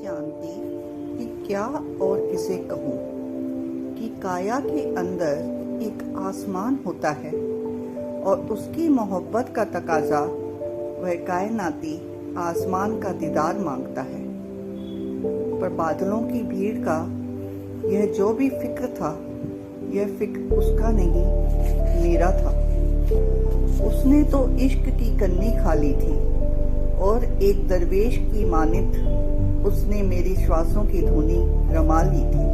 जानती कि क्या और किसे कहूँ कि काया के अंदर एक आसमान होता है और उसकी मोहब्बत का तकाजा वह कायनाती आसमान का दीदार मांगता है। पर बादलों की भीड़ का यह जो भी फिक्र था, यह फिक्र उसका नहीं मेरा था। उसने तो इश्क की कन्नी खा ली थी और एक दरवेश की मानित उसने मेरी श्वासों की धुनी रमा ली थी।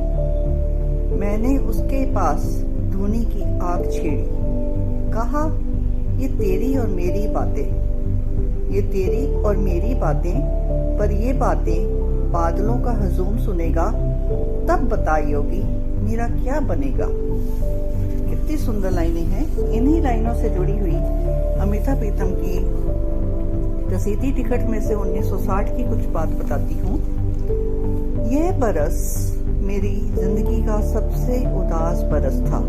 मैंने उसके पास धुनी की आग छेड़ी, कहा ये तेरी और मेरी बातें, ये तेरी और मेरी बातें, पर ये बातें बादलों का हजूम सुनेगा तब बताइयोगी मेरा क्या बनेगा। कितनी सुंदर लाइनें हैं। इन्हीं लाइनों से जुड़ी हुई अमिताभ प्रीतम की रसीदी टिकट में से 1960 की कुछ बात बताती हूँ। यह बरस मेरी जिंदगी का सबसे उदास बरस था,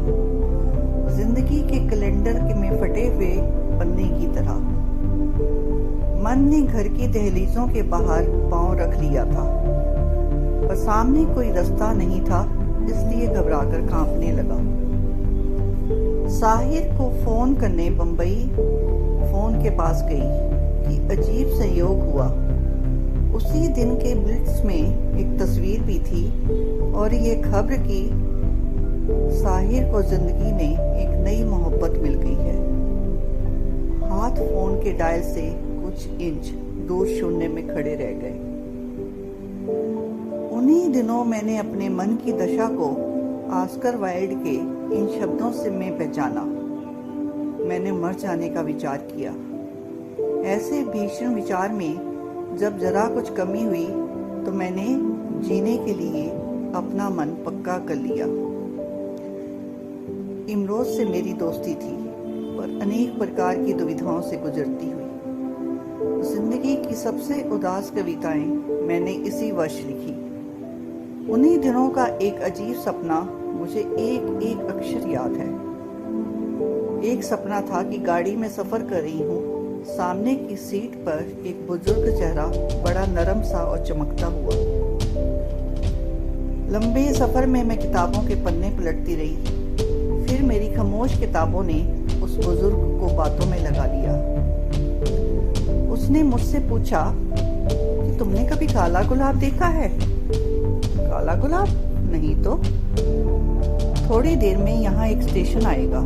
जिंदगी के कैलेंडर में फटे हुए पन्ने की तरह। मन ने घर की दहलीजों के बाहर पांव रख लिया था, पर सामने कोई रास्ता नहीं था, इसलिए घबराकर कांपने लगा। साहिर को फोन करने बंबई फोन के पास गई कि अजीब संयोग हुआ। उसी दिन के ब्लिट्स में एक तस्वीर भी थी और ये खबर कि साहिर को जिंदगी में एक नई मोहब्बत मिल गई है। हाथ फोन के डायल से कुछ इंच दूर शून्य में खड़े रह गए। उन्हीं दिनों मैंने अपने मन की दशा को ऑस्कर वाइल्ड के इन शब्दों से मैं पहचाना। मैंने मर जाने का विचार किया। ऐसे भीषण विचार में जब जरा कुछ कमी हुई तो मैंने जीने के लिए अपना मन पक्का कर लिया। इमरोज से मेरी दोस्ती थी, पर अनेक प्रकार की दुविधाओं से गुजरती हुई। जिंदगी की सबसे उदास कविताएं मैंने इसी वर्ष लिखी। उन्हीं दिनों का एक अजीब सपना मुझे एक एक अक्षर याद है। एक सपना था कि गाड़ी में सफर कर रही हूँ। सामने की सीट पर एक बुजुर्ग चेहरा बड़ा नरम सा और चमकता हुआ। लंबे सफर में मैं किताबों के पन्ने पलटती रही। फिर मेरी खामोश किताबों ने उस बुजुर्ग को बातों में लगा लिया। उसने मुझसे पूछा कि तुमने कभी काला गुलाब देखा है? काला गुलाब? नहीं तो। थोड़ी देर में यहाँ एक स्टेशन आएगा,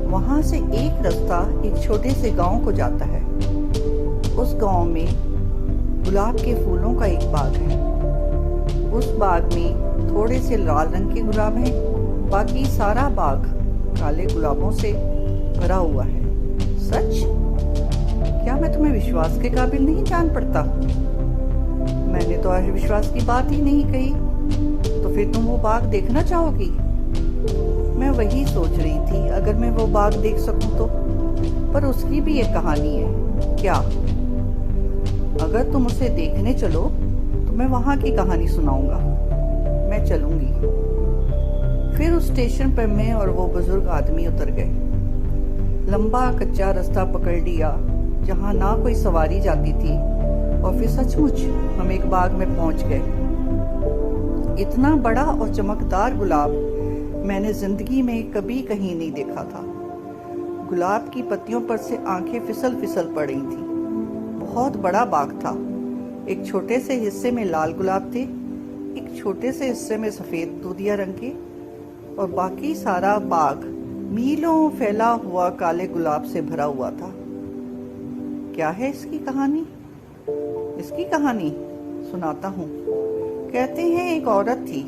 वहां से एक रास्ता एक छोटे से गांव को जाता है। उस गांव में गुलाब के फूलों का एक बाग है। उस बाग में थोड़े से लाल रंग के गुलाब हैं, बाकी सारा बाग काले गुलाबों से भरा हुआ है। सच? क्या मैं तुम्हें विश्वास के काबिल नहीं जान पड़ता? मैंने तो आज विश्वास की बात ही नहीं कही। तो फिर तुम वो बाग देखना चाहोगी? मैं वही सोच रही थी, अगर मैं वो बाग देख सकूं तो। पर उसकी भी एक कहानी है। क्या? अगर तुम उसे देखने चलो तो मैं वहां की कहानी सुनाऊंगा। मैं चलूंगी। फिर उस स्टेशन पर मैं और वो बुजुर्ग आदमी उतर गए। लंबा कच्चा रास्ता पकड़ लिया जहां ना कोई सवारी जाती थी, और फिर सचमुच हम एक बाग में पहुंच गए। इतना बड़ा और चमकदार गुलाब मैंने जिंदगी में कभी कहीं नहीं देखा था। गुलाब की पत्तियों पर से आंखें फिसल फिसल पड़ रही थी। बहुत बड़ा बाग था। एक छोटे से हिस्से में लाल गुलाब थे, एक छोटे से हिस्से में सफेद दूधिया रंग के, और बाकी सारा बाग मीलों फैला हुआ काले गुलाब से भरा हुआ था। क्या है इसकी कहानी? इसकी कहानी सुनाता हूँ। कहते हैं एक औरत थी।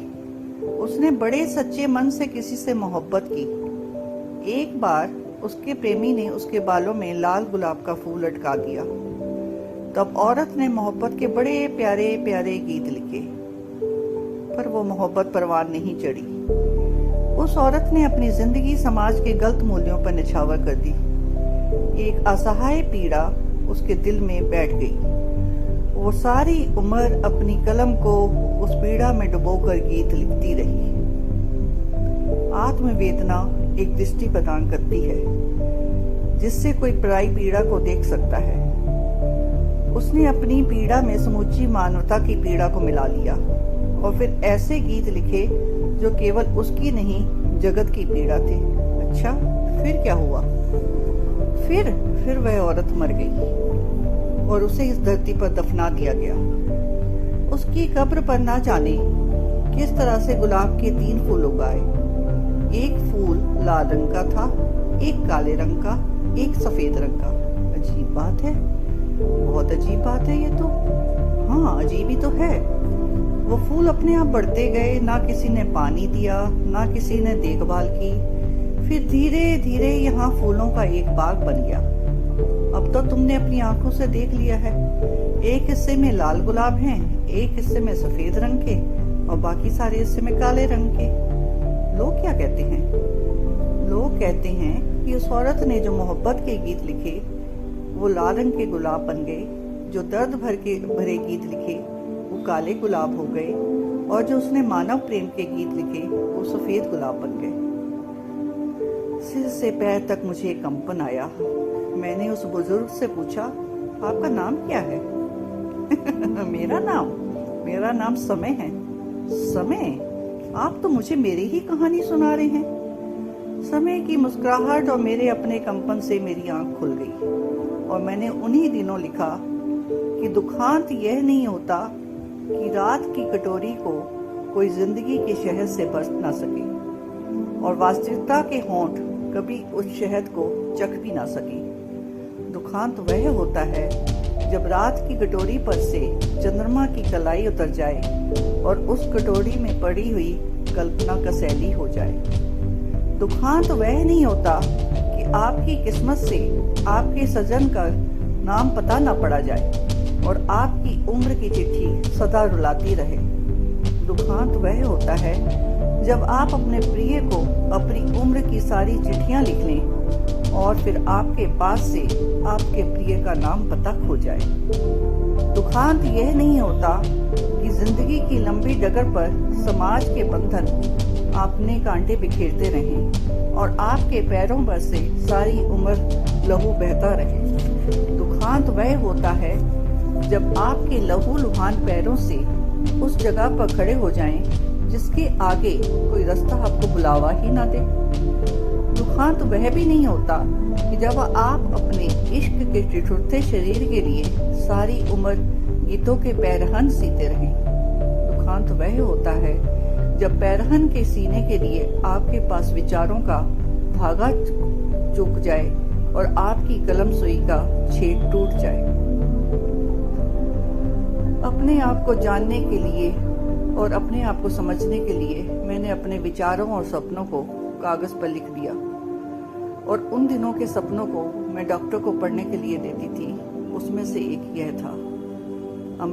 उसने बड़े सच्चे मन से किसी से मोहब्बत की। एक बार उसके प्रेमी ने उसके बालों में लाल गुलाब का फूल लटका दिया। तब औरत ने मोहब्बत के बड़े प्यारे प्यारे गीत लिखे, पर वो मोहब्बत परवान नहीं चढ़ी। उस औरत ने अपनी जिंदगी समाज के गलत मूल्यों पर निछावर कर दी। एक असहाय पीड़ा उसके दिल में बैठ गई। वो सारी उम्र अपनी कलम को उस पीड़ा में डुबोकर गीत लिखती रही। आत्मवेदना एक दृष्टि प्रदान करती है जिससे कोई पराई पीड़ा को देख सकता है। उसने अपनी पीड़ा में समूची मानवता की पीड़ा को मिला लिया और फिर ऐसे गीत लिखे जो केवल उसकी नहीं जगत की पीड़ा थे। अच्छा, फिर क्या हुआ? फिर वह औरत मर गई और उसे इस धरती पर दफना दिया गया। उसकी कब्र पर ना जाने किस तरह से गुलाब के 3 फूल उगाए। एक फूल लाल रंग का था, एक काले रंग का, एक सफेद रंग का। अजीब बात है, बहुत अजीब बात है ये तो। हाँ, अजीब ही तो है। वो फूल अपने आप बढ़ते गए, ना किसी ने पानी दिया, ना किसी ने देखभाल की। फिर धीरे धीरे यहाँ फूलों का एक बाग बन गया। अब तो तुमने अपनी आंखों से देख लिया है। एक हिस्से में लाल गुलाब हैं, एक हिस्से में सफेद रंग के और बाकी सारे हिस्से में काले रंग के। लोग क्या कहते हैं? लोग कहते हैं कि उस औरत ने जो मोहब्बत के गीत लिखे वो लाल रंग के गुलाब बन गए, जो दर्द भरे गीत लिखे वो काले गुलाब हो गए और जो उसने मानव प्रेम के गीत लिखे वो सफेद गुलाब बन गए। सिर से पैर तक मुझे कंपन आया। मैंने उस बुजुर्ग से पूछा, आपका नाम क्या है? मेरा नाम समय है। समय? आप तो मुझे मेरी ही कहानी सुना रहे हैं। समय की मुस्कुराहट और मेरे अपने कंपन से मेरी आंख खुल गई और मैंने उन्हीं दिनों लिखा कि दुखांत यह नहीं होता कि रात की कटोरी को कोई जिंदगी के शहद से बरस ना सके और वास्तविकता के होंठ कभी उस शहद को चख भी ना सके। दुखांत वह होता है जब रात की कटोरी पर से चंद्रमा की कलाई उतर जाए और उस कटोरी में पड़ी हुई कल्पना कसैली हो जाए। दुखांत वह नहीं होता कि आपकी किस्मत से आपके सजन का नाम पता ना पड़ा जाए और आपकी उम्र की चिट्ठी सदा रुलाती रहे। दुखांत वह होता है जब आप अपने प्रिय को अपनी उम्र की सारी चिट्ठियां लिख लें और फिर आपके पास से आपके प्रिय का नाम पता खो जाए। दुखांत यह नहीं होता कि जिंदगी की लंबी डगर पर समाज के बंधन आपने कांटे बिखेरते रहें और आपके पैरों पर से सारी उम्र लहू बहता रहे। दुखांत वह होता है जब आपके लहू लुहान पैरों से उस जगह पर खड़े हो जाएं जिसके आगे कोई रास्ता आपको बुलावा ही ना दे। दुखांत वह भी नहीं होता कि जब आप अपने इश्क के ठिठुरते शरीर के लिए सारी उम्र गीतों के पैरहन सीते रहें। दुखांत वह होता है जब पैरहन के सीने के लिए आपके पास विचारों का धागा चुक जाए और आपकी कलम सुई का छेद टूट जाए। अपने आप को जानने के लिए और अपने आप को समझने के लिए मैंने अपने विचारों और सपनों को कागज पर लिख दिया और उन दिनों के सपनों को मैं डॉक्टर को पढ़ने के लिए देती थी। उसमें से एक यह था।